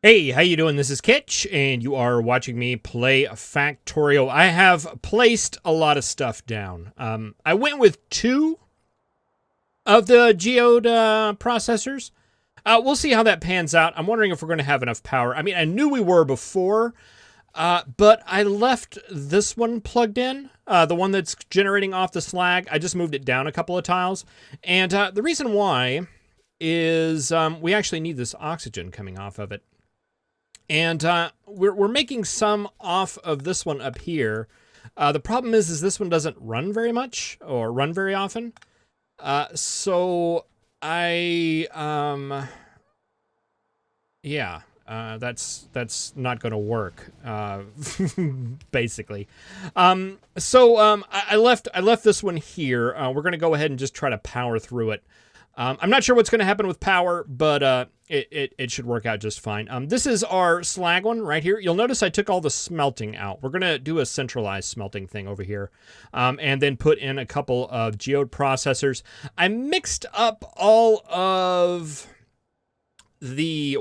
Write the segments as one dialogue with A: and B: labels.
A: Hey, how you doing? This is Kitch, and you are watching me play Factorio. I have placed a lot of stuff down. I went with 2 of the geode processors. We'll see how that pans out. I'm wondering if we're going to have enough power. I mean, I knew we were before, but I left this one plugged in, the one that's generating off the slag. I just moved it down a couple of tiles, and the reason why is we actually need this oxygen coming off of it. And we're making some off of this one up here. The problem is this one doesn't run very much or run very often. So I, yeah, that's not going to work, basically. I left this one here. We're going to go ahead and just try to power through it. I'm not sure what's going to happen with power, but it should work out just fine. This is our slag one right here. You'll notice I took all the smelting out. We're going to do a centralized smelting thing over here, and then put in a couple of geode processors. I mixed up all of the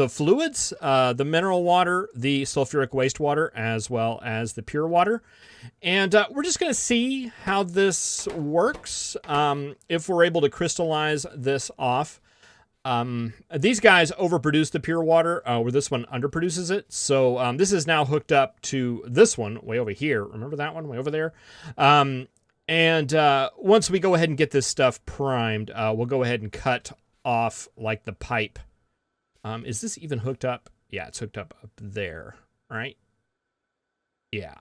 A: fluids, the mineral water, the sulfuric wastewater, as well as the pure water. And we're just going to see how this works, if we're able to crystallize this off. These guys overproduce the pure water, where this one underproduces it. So this is now hooked up to this one way over here. Remember that one way over there? Once we go ahead and get this stuff primed, we'll go ahead and cut off like the pipe. Is this even hooked up? Yeah, it's hooked up there, right? Yeah.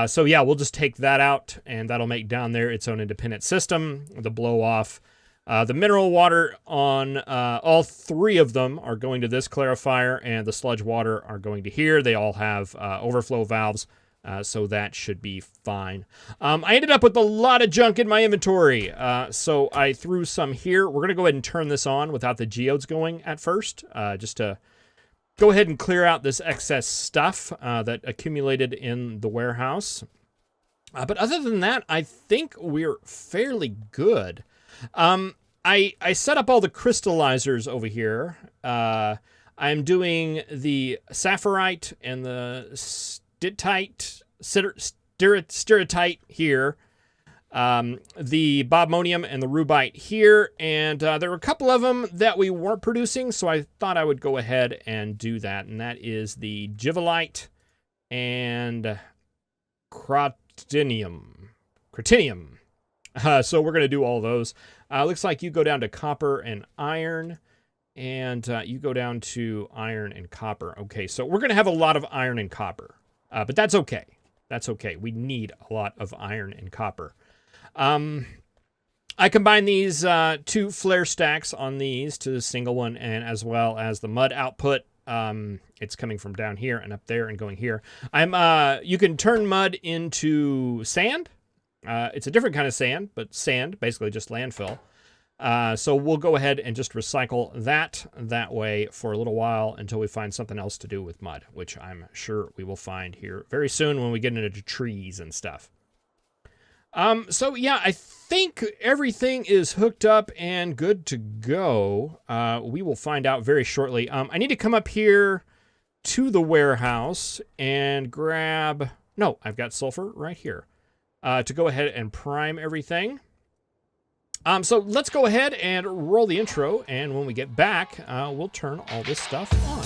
A: So yeah, we'll just take that out, and that'll make down there its own independent system. The blow off. The mineral water on all 3 of them are going to this clarifier, and the sludge water are going to here. They all have overflow valves, so that should be fine. I ended up with a lot of junk in my inventory, so I threw some here. We're going to go ahead and turn this on without the geodes going at first, just to go ahead and clear out this excess stuff that accumulated in the warehouse. But other than that, I think we're fairly good. I set up all the crystallizers over here. I'm doing the sapphirite and the stereotyte here. The bobmonium and the rubite here. And there were a couple of them that we weren't producing, so I thought I would go ahead and do that. And that is the givelite and cratinium. So we're going to do all those. Looks like you go down to copper and iron, and you go down to iron and copper. Okay, so we're going to have a lot of iron and copper, but that's okay. That's okay. We need a lot of iron and copper. I combine these 2 flare stacks on these to the single one, and as well as the mud output. It's coming from down here and up there and going here. You can turn mud into sand. It's a different kind of sand, but sand, basically just landfill. So we'll go ahead and just recycle that way for a little while until we find something else to do with mud, which I'm sure we will find here very soon when we get into trees and stuff. So yeah, I think everything is hooked up and good to go. We will find out very shortly. I need to come up here to the warehouse and grab... No, I've got sulfur right here. To go ahead and prime everything. So let's go ahead and roll the intro, and when we get back, we'll turn all this stuff on.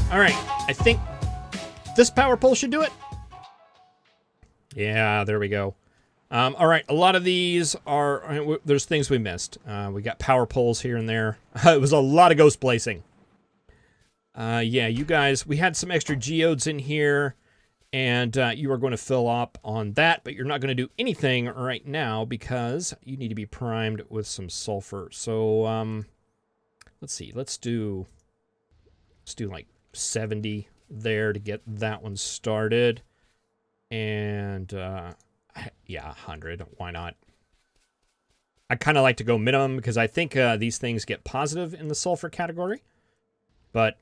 A: All right, I think this power pole should do it. Yeah, there we go. All right, a lot of these are, there's things we missed. We got power poles here and there. It was a lot of ghost placing. Yeah, you guys, we had some extra geodes in here, and you are going to fill up on that, but you're not going to do anything right now because you need to be primed with some sulfur. So, let's see, let's do like 70 there to get that one started. And, yeah, 100, why not? I kind of like to go minimum because I think these things get positive in the sulfur category, but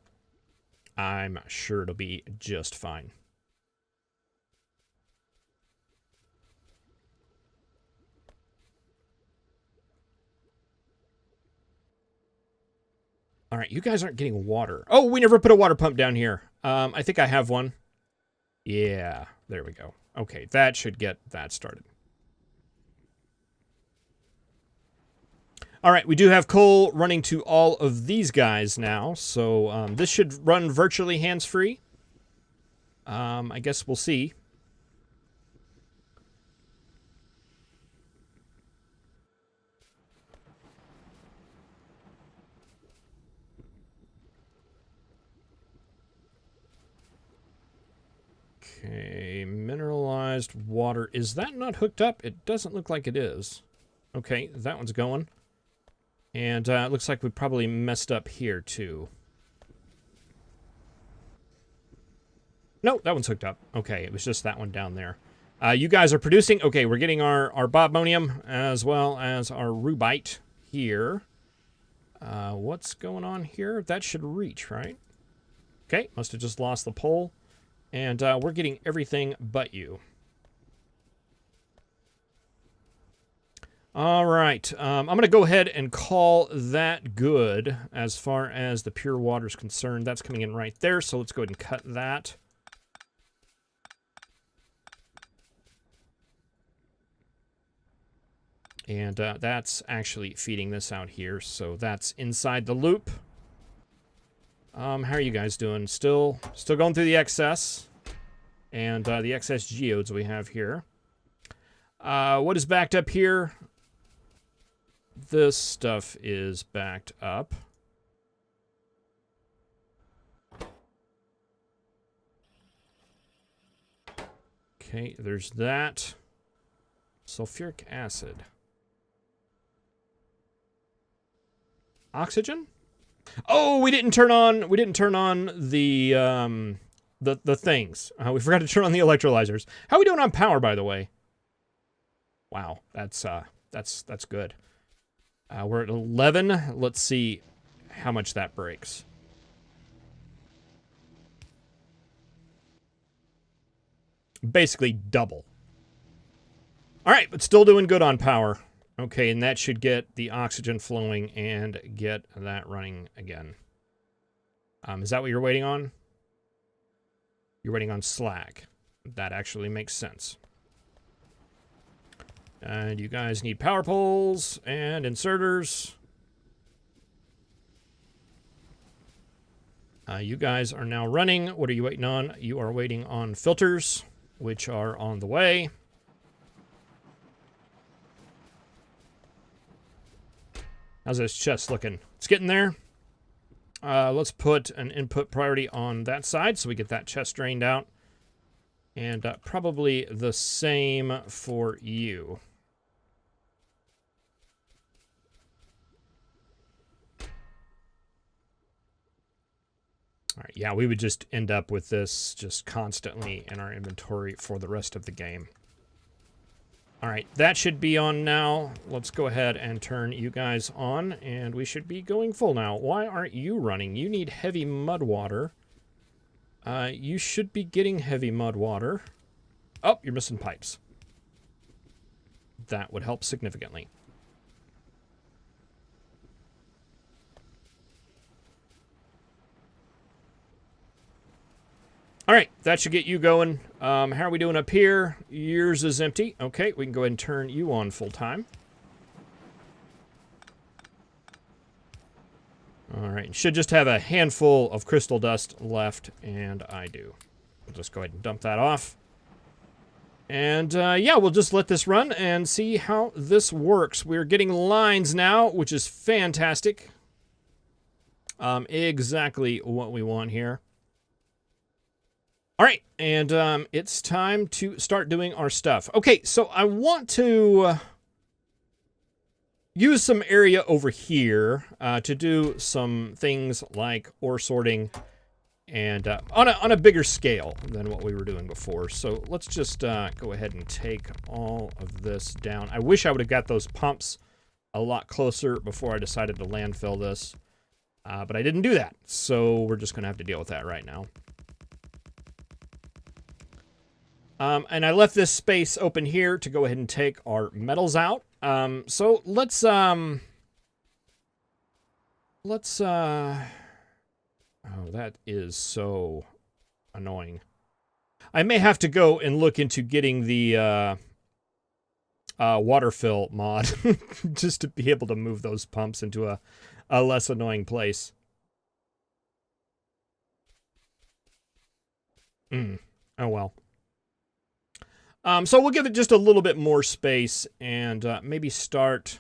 A: I'm sure it'll be just fine. All right, you guys aren't getting water. Oh, we never put a water pump down here. I think I have one. Yeah, there we go. Okay, that should get that started. All right, we do have coal running to all of these guys now, so this should run virtually hands-free. I guess we'll see. Okay, mineralized water. Is that not hooked up? It doesn't look like it is. Okay, that one's going. And it looks like we probably messed up here, too. No, that one's hooked up. Okay, it was just that one down there. You guys are producing. Okay, we're getting our bobonium as well as our rubite here. What's going on here? That should reach, right? Okay, must have just lost the pole. And we're getting everything but you. All right, I'm going to go ahead and call that good as far as the pure water is concerned. That's coming in right there, so let's go ahead and cut that. And that's actually feeding this out here, so that's inside the loop. How are you guys doing? Still going through the excess. And the excess geodes we have here. What is backed up here? This stuff is backed up. Okay, there's that. Sulfuric acid. Oxygen? Oh, we didn't turn on the things. We forgot to turn on the electrolyzers. How are we doing on power, by the way? Wow, that's good. We're at 11. Let's see how much that breaks. Basically double. All right, but still doing good on power. Okay, and that should get the oxygen flowing and get that running again. Is that what you're waiting on? You're waiting on slag. That actually makes sense. And you guys need power poles and inserters. You guys are now running. What are you waiting on? You are waiting on filters, which are on the way. How's this chest looking? It's getting there. Let's put an input priority on that side so we get that chest drained out. And probably the same for you. All right, yeah, we would just end up with this just constantly in our inventory for the rest of the game. All right, that should be on now. Let's go ahead and turn you guys on, and we should be going full now. Why aren't you running? You need heavy mud water. You should be getting heavy mud water. Oh, you're missing pipes. That would help significantly. All right, that should get you going. How are we doing up here? Yours is empty. Okay, we can go ahead and turn you on full time. All right, should just have a handful of crystal dust left, and I do. We'll just go ahead and dump that off. And yeah, we'll just let this run and see how this works. We're getting lines now, which is fantastic. Exactly what we want here. All right, and it's time to start doing our stuff. Okay, so I want to use some area over here to do some things like ore sorting and on a bigger scale than what we were doing before. So let's just go ahead and take all of this down. I wish I would have got those pumps a lot closer before I decided to landfill this, but I didn't do that. So we're just going to have to deal with that right now. And I left this space open here to go ahead and take our metals out. So let's Let's, oh, that is so annoying. I may have to go and look into getting the water fill mod just to be able to move those pumps into a less annoying place. Oh well. So we'll give it just a little bit more space and maybe start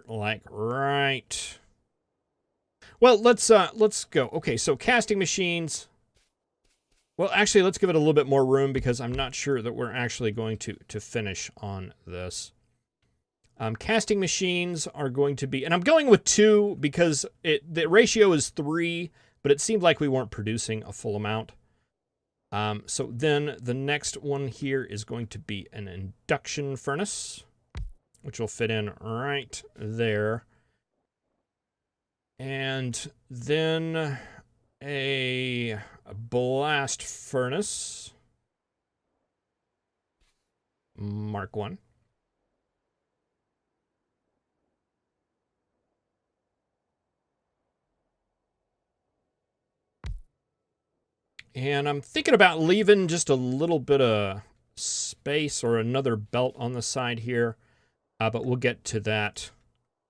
A: like right. Well, let's go. Okay, so casting machines. Well, actually, let's give it a little bit more room because I'm not sure that we're actually going to finish on this. Casting machines are going to be, and I'm going with 2 because the ratio is 3, but it seemed like we weren't producing a full amount. So then the next one here is going to be an induction furnace, which will fit in right there. And then a blast furnace, Mark 1. And I'm thinking about leaving just a little bit of space or another belt on the side here, but we'll get to that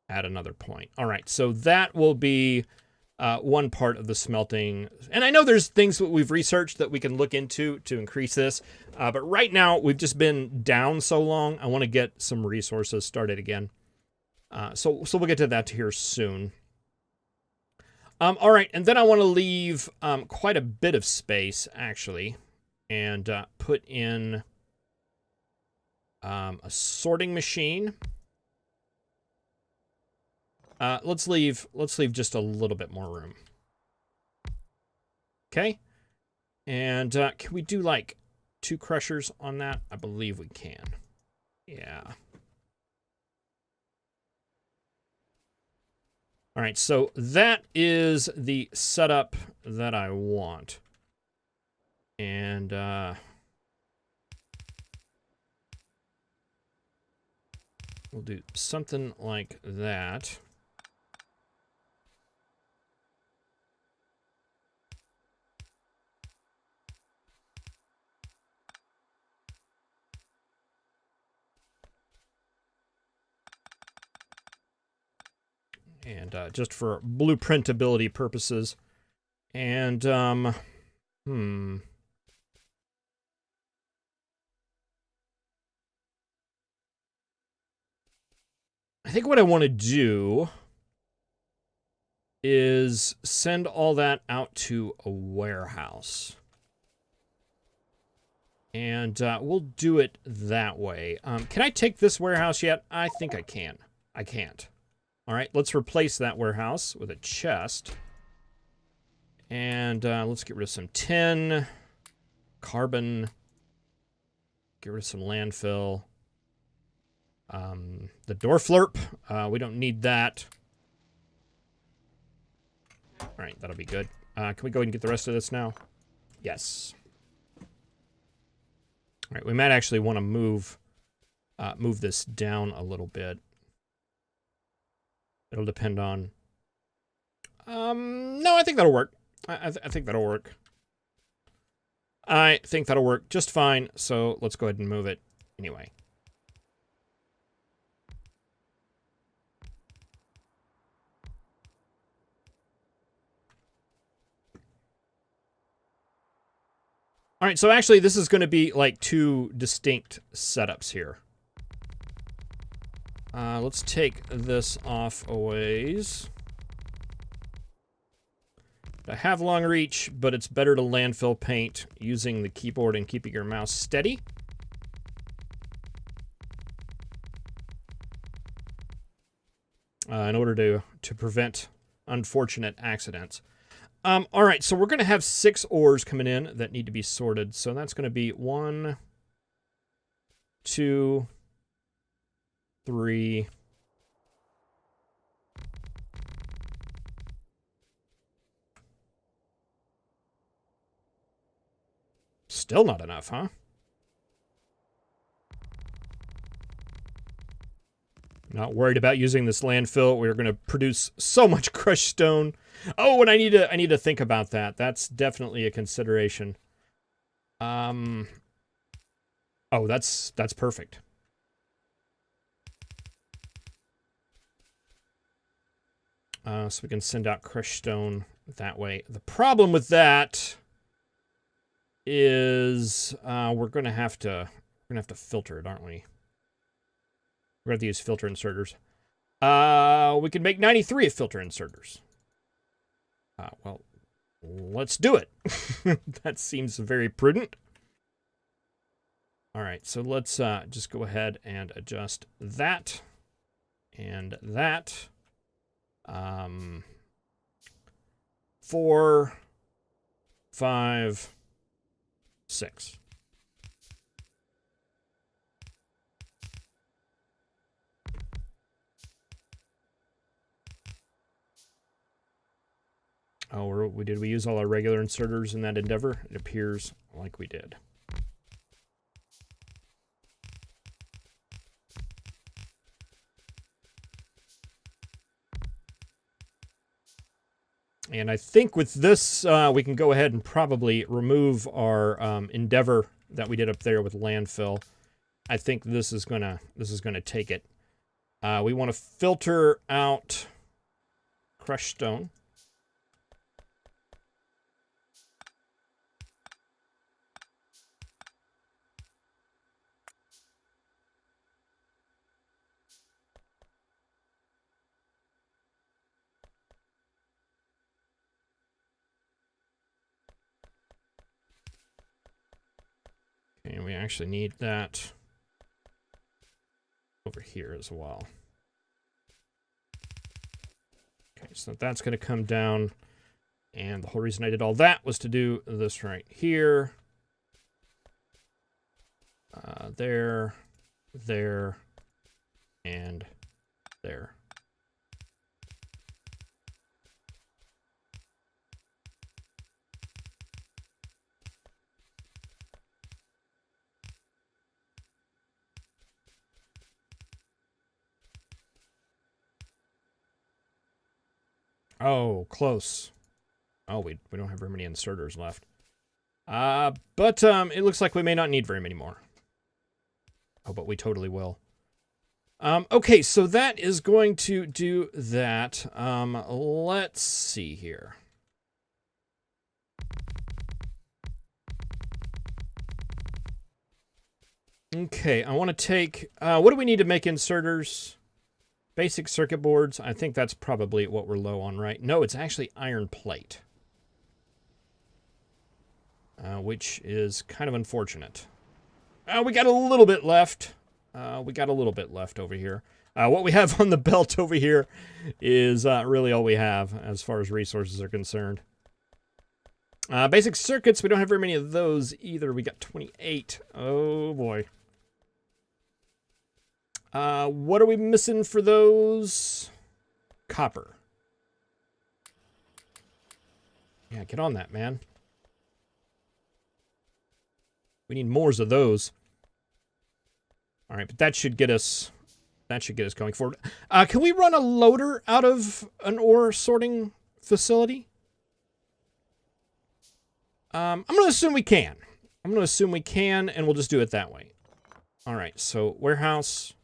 A: at another point. All right, so that will be one part of the smelting. And I know there's things that we've researched that we can look into to increase this, but right now we've just been down so long, I want to get some resources started again. So we'll get to that here soon. All right, and then I want to leave quite a bit of space, actually, and put in a sorting machine. Let's leave just a little bit more room. Okay, and can we do like 2 crushers on that? I believe we can. Yeah. All right, so that is the setup that I want. And we'll do something like that. And just for blueprintability purposes. And, I think what I want to do is send all that out to a warehouse. And we'll do it that way. Can I take this warehouse yet? I think I can. I can't. All right, let's replace that warehouse with a chest. And let's get rid of some tin, carbon, get rid of some landfill. The door flurp, we don't need that. All right, that'll be good. Can we go ahead and get the rest of this now? Yes. All right, we might actually want to move this down a little bit. It'll depend on... no, I think that'll work. I think that'll work. I think that'll work just fine, so let's go ahead and move it anyway. All right, so actually this is going to be like 2 distinct setups here. Let's take this off a ways. I have long reach, but it's better to landfill paint using the keyboard and keeping your mouse steady. In order to prevent unfortunate accidents. All right, so we're going to have 6 ores coming in that need to be sorted. So that's going to be 1, 2, 3. Still not enough, huh? Not worried about using this landfill. We're going to produce so much crushed stone. Oh, and I need to think about that. That's definitely a consideration. Oh, that's perfect. So we can send out crushed stone that way. The problem with that is we're gonna have to filter it, aren't we? We're gonna have to use filter inserters. We can make 93 of filter inserters. Well, let's do it. That seems very prudent. All right, so let's just go ahead and adjust that and that. 4, 5, 6. Oh, did we use all our regular inserters in that endeavor? It appears like we did. And I think with this, we can go ahead and probably remove our endeavor that we did up there with landfill. I think this is gonna take it. We want to filter out crushed stone. And we actually need that over here as well. Okay, so that's going to come down. And the whole reason I did all that was to do this right here. There, there, and there. Oh, close. Oh, we don't have very many inserters left. But it looks like we may not need very many more. Oh, but we totally will. Okay, so that is going to do that. Let's see here. Okay, I want to take... what do we need to make inserters? Basic circuit boards. I think that's probably what we're low on, right? No, it's actually iron plate. Which is kind of unfortunate. We got a little bit left. Over here. What we have on the belt over here is really all we have as far as resources are concerned. Basic circuits, we don't have very many of those either. We got 28. Oh, boy. What are we missing for those? Copper. Yeah, get on that, man. We need more of those. All right, but that should get us going forward. Can we run a loader out of an ore sorting facility? I'm going to assume we can. And we'll just do it that way. All right, so warehouse.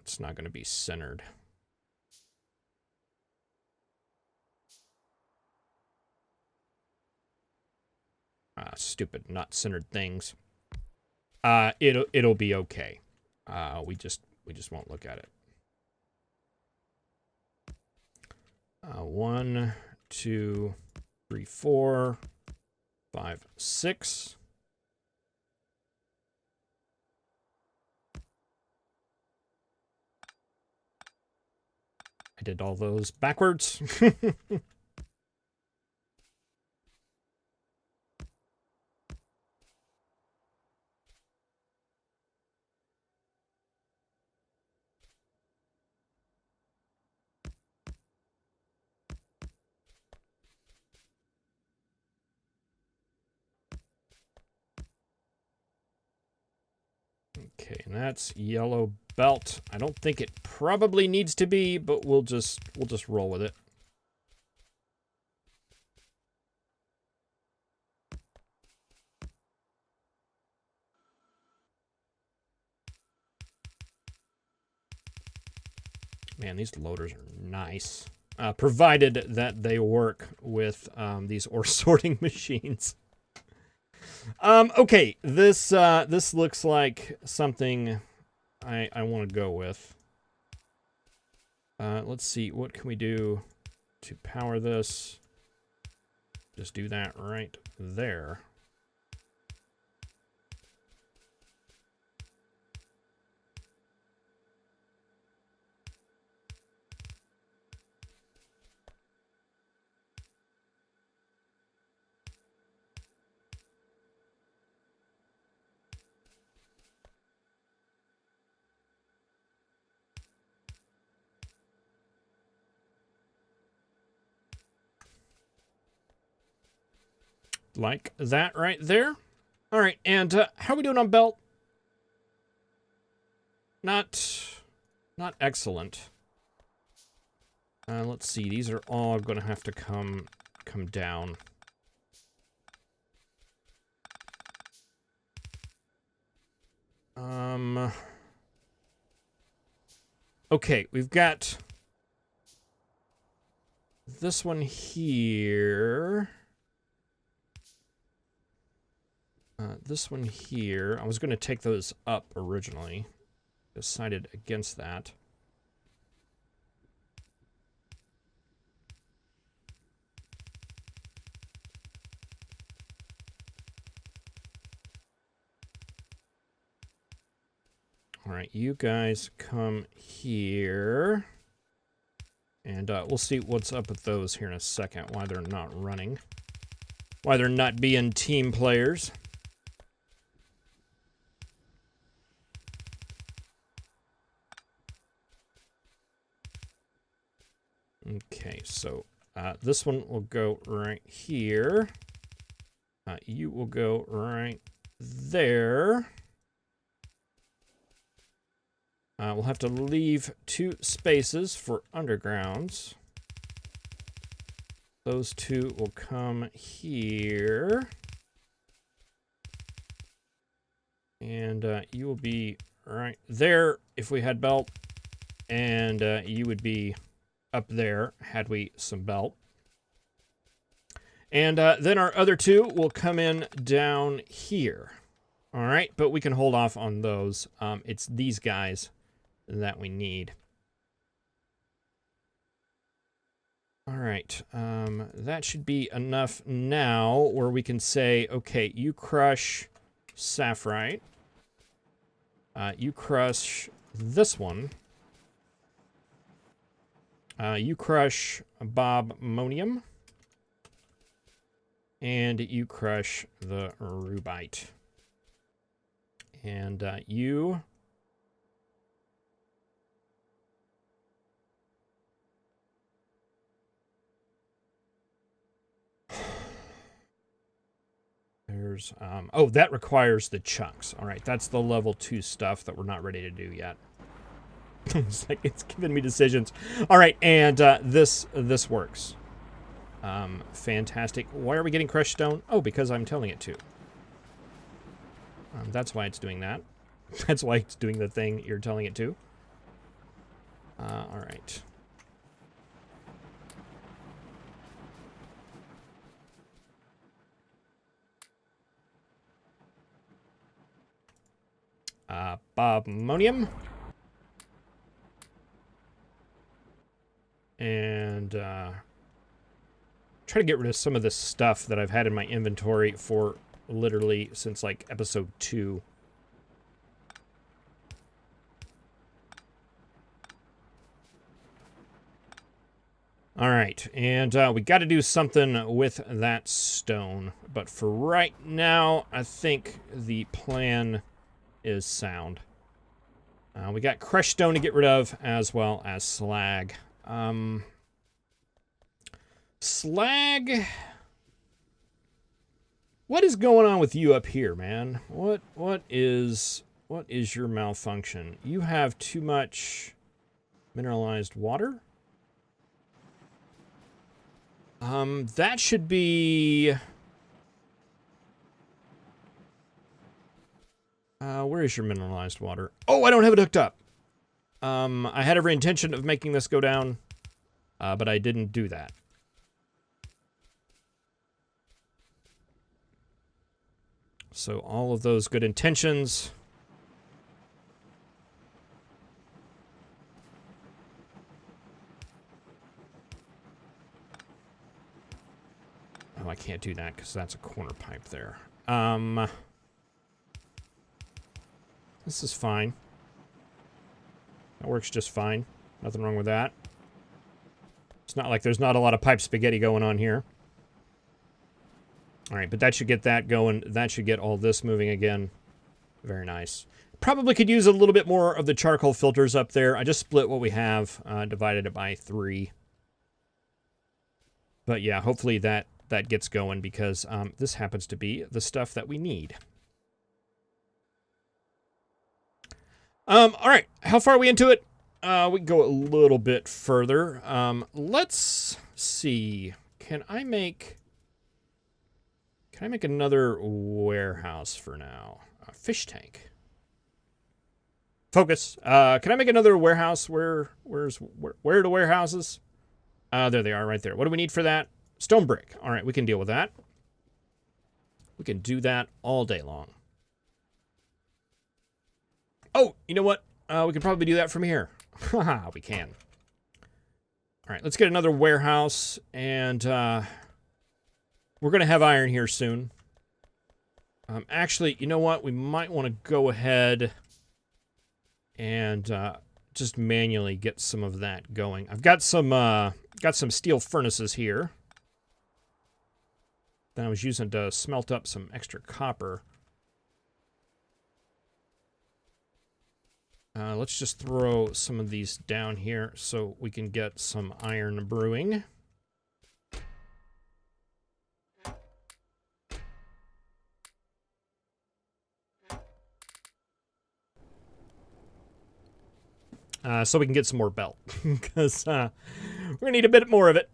A: It's not going to be centered. Stupid, not centered things. It'll be okay. We just won't look at it. 1, 2, 3, 4, 5, 6. I did all those backwards. Okay, and that's yellow belt. I don't think it probably needs to be, but we'll just roll with it. Man, these loaders are nice. Provided that they work with these ore sorting machines. Okay, this looks like something I want to go with. Let's see, what can we do to power this? Just do that right there. Like that right there. All right, and how are we doing on belt? Not excellent. Let's see. These are all going to have to come down. Okay, we've got this one here. This one here. I was going to take those up originally. Decided against that. All right, you guys come here. And we'll see what's up with those here in a second, why they're not running. Why they're not being team players. Okay, so this one will go right here. You will go right there. We'll have to leave 2 spaces for undergrounds. Those 2 will come here. And you will be right there if we had belt. And you would be up there had we some belt. And then our other 2 will come in down here. All right, but we can hold off on those. It's these guys that we need. All right, that should be enough now where we can say, okay, you crush sapphire. You crush this one. You crush bobmonium. And you crush the rubite. And you... There's, oh, that requires the chunks. All right, that's the level 2 stuff that we're not ready to do yet. It's like it's giving me decisions. All right, and this works. Fantastic. Why are we getting crushed stone? Oh, because I'm telling it to. That's why it's doing that. That's why it's doing the thing you're telling it to. All right. Bobmonium. And try to get rid of some of this stuff that I've had in my inventory for literally since like episode 2. All right, and we got to do something with that stone. But for right now, I think the plan is sound. We got crushed stone to get rid of, as well as slag. Slag... What is going on with you up here, man? What is What is your malfunction? You have too much mineralized water? That should be... where is your mineralized water? Oh, I don't have it hooked up. I had every intention of making this go down, but I didn't do that. So all of those good intentions... Oh, I can't do that because that's a corner pipe there. This is fine. That works just fine. Nothing wrong with that. It's not like there's not a lot of pipe spaghetti going on here. All right, but that should get that going. That should get all this moving again. Very nice. Probably could use a little bit more of the charcoal filters up there. I just split what we have, divided it by 3. But yeah, hopefully that gets going because this happens to be the stuff that we need. All right, how far are we into it? We can go a little bit further. Let's see. Can I make another warehouse for now? A fish tank. Focus. Can I make another warehouse? Where are the warehouses? There they are, right there. What do we need for that? Stone brick. All right, we can deal with that. We can do that all day long. Oh, you know what? We can probably do that from here. Haha, we can. All right, let's get another warehouse, and we're going to have iron here soon. Actually, you know what? We might want to go ahead and just manually get some of that going. I've got some steel furnaces here that I was using to smelt up some extra copper. Let's just throw some of these down here so we can get some iron brewing. So we can get some more belt, because we're going to need a bit more of it.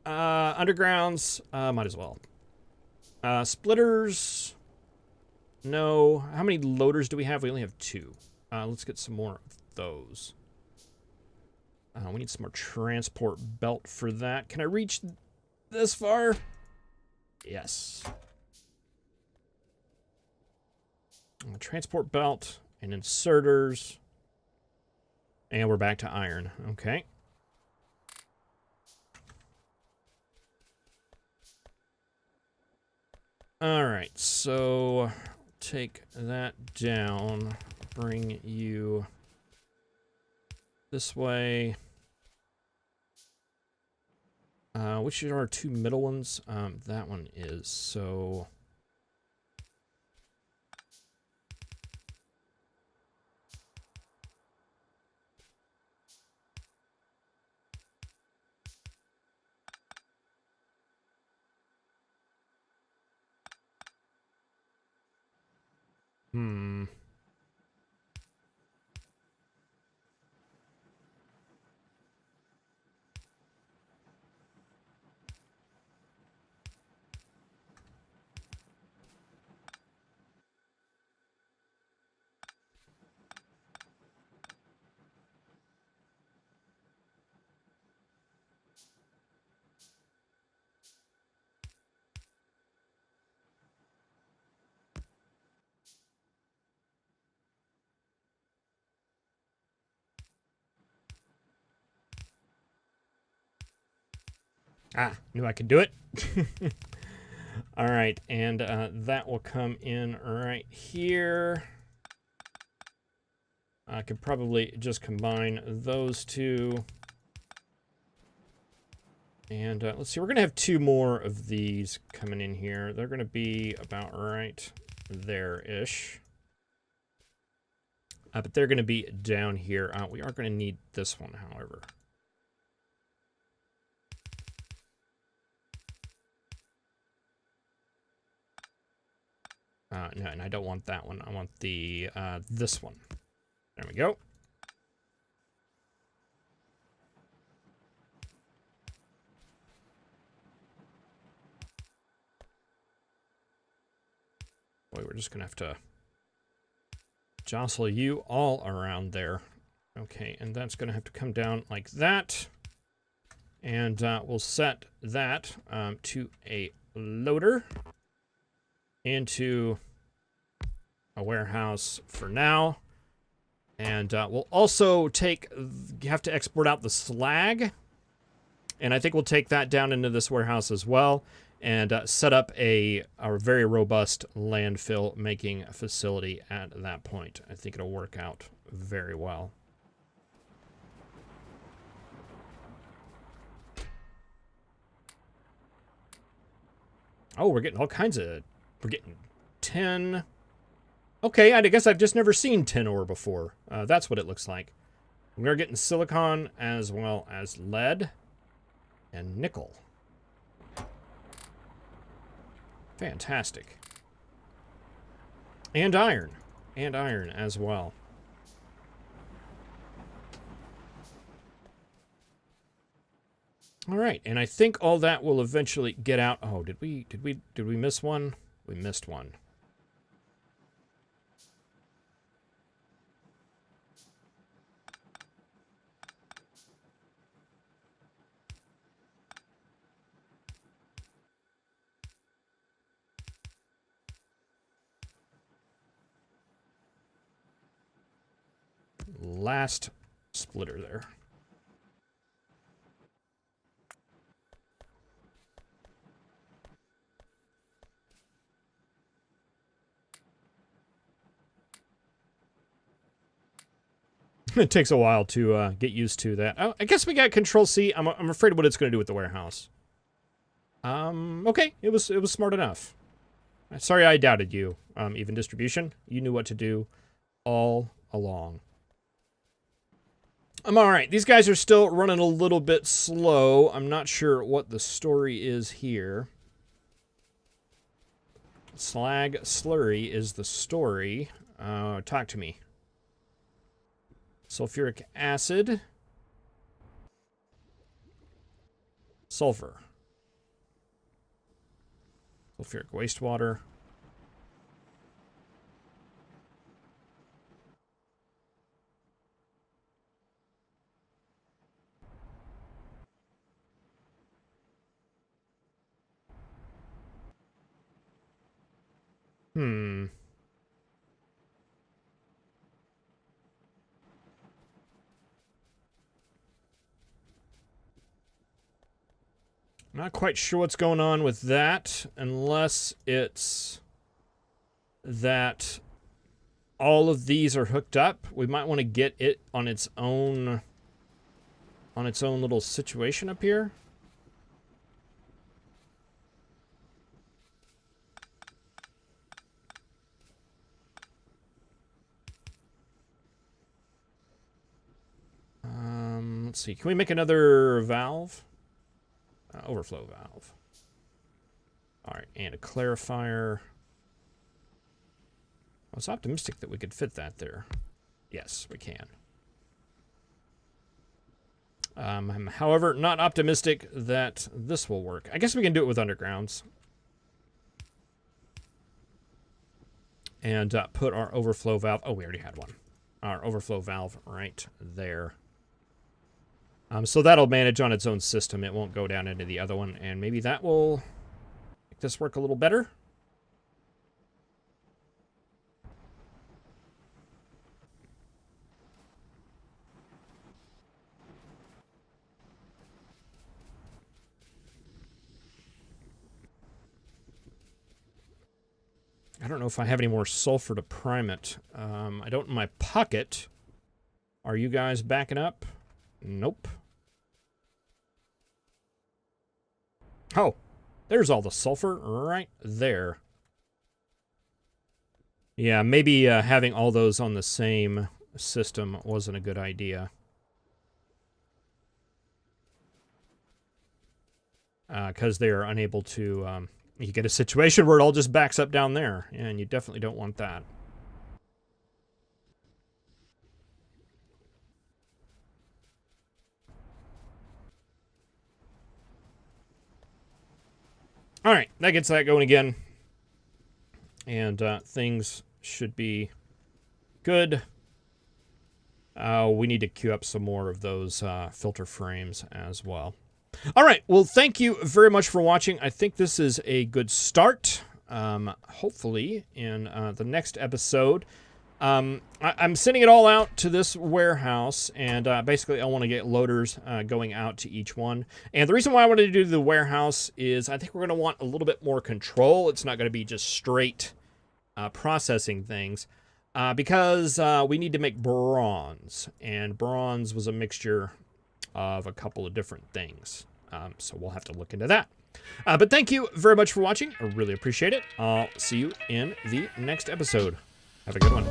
A: Undergrounds, might as well. Splitters, no. How many loaders do we have? We only have 2. Let's get some more of those. We need some more transport belt for that. Can I reach this far? Yes. Transport belt and inserters. And we're back to iron. Okay. All right, so take that down. Bring you this way. Which are our 2 middle ones? That one is, so... knew I could do it. All right, and that will come in right here. I could probably just combine those 2. And let's see, we're going to have 2 more of these coming in here. They're going to be about right there-ish. But they're going to be down here. We are going to need this one, however. No, and I don't want that one. I want the this one. There we go. Boy, we're just gonna have to jostle you all around there. Okay, and that's gonna have to come down like that. And we'll set that to a loader into a warehouse for now. And we'll also have to export out the slag. And I think we'll take that down into this warehouse as well. And set up a very robust landfill making facility at that point. I think it'll work out very well. Oh, we're getting all kinds of... We're getting tin. Okay, I guess I've just never seen tin ore before. That's what it looks like. We're getting silicon as well as lead and nickel. Fantastic. And iron. And iron as well. All right, and I think all that will eventually get out. Oh, did we miss one? We missed one. Last splitter there. It takes a while to get used to that. Oh, I guess we got Control C. I'm afraid of what it's going to do with the warehouse. Okay, it was smart enough. Sorry I doubted you. Even distribution, you knew what to do all along. I'm all right. These guys are still running a little bit slow. I'm not sure what the story is here. Slag slurry is the story. Talk to me. Sulfuric acid. Sulfur. Sulfuric wastewater. Not quite sure what's going on with that, unless it's that all of these are hooked up. We might want to get it on its own little situation up here. Let's see. Can we make another valve? Overflow valve. All right, and a clarifier. I was optimistic that we could fit that there. Yes, we can. I'm, however, not optimistic that this will work. I guess we can do it with undergrounds. And put our overflow valve... Oh, we already had one. Our overflow valve right there. So that'll manage on its own system. It won't go down into the other one. And maybe that will make this work a little better. I don't know if I have any more sulfur to prime it. I don't in my pocket. Are you guys backing up? Nope. Oh, there's all the sulfur right there. Yeah, maybe having all those on the same system wasn't a good idea. Because they are unable to You get a situation where it all just backs up down there, and you definitely don't want that. All right, that gets that going again. And things should be good. We need to queue up some more of those filter frames as well. All right, well, thank you very much for watching. I think this is a good start. Hopefully, in the next episode, I'm sending it all out to this warehouse, and basically I want to get loaders going out to each one. And the reason why I wanted to do the warehouse is I think we're going to want a little bit more control. It's not going to be just straight processing things, because we need to make bronze, and bronze was a mixture of a couple of different things. So we'll have to look into that. But thank you very much for watching. I really appreciate it. I'll see you in the next episode. Have a good one.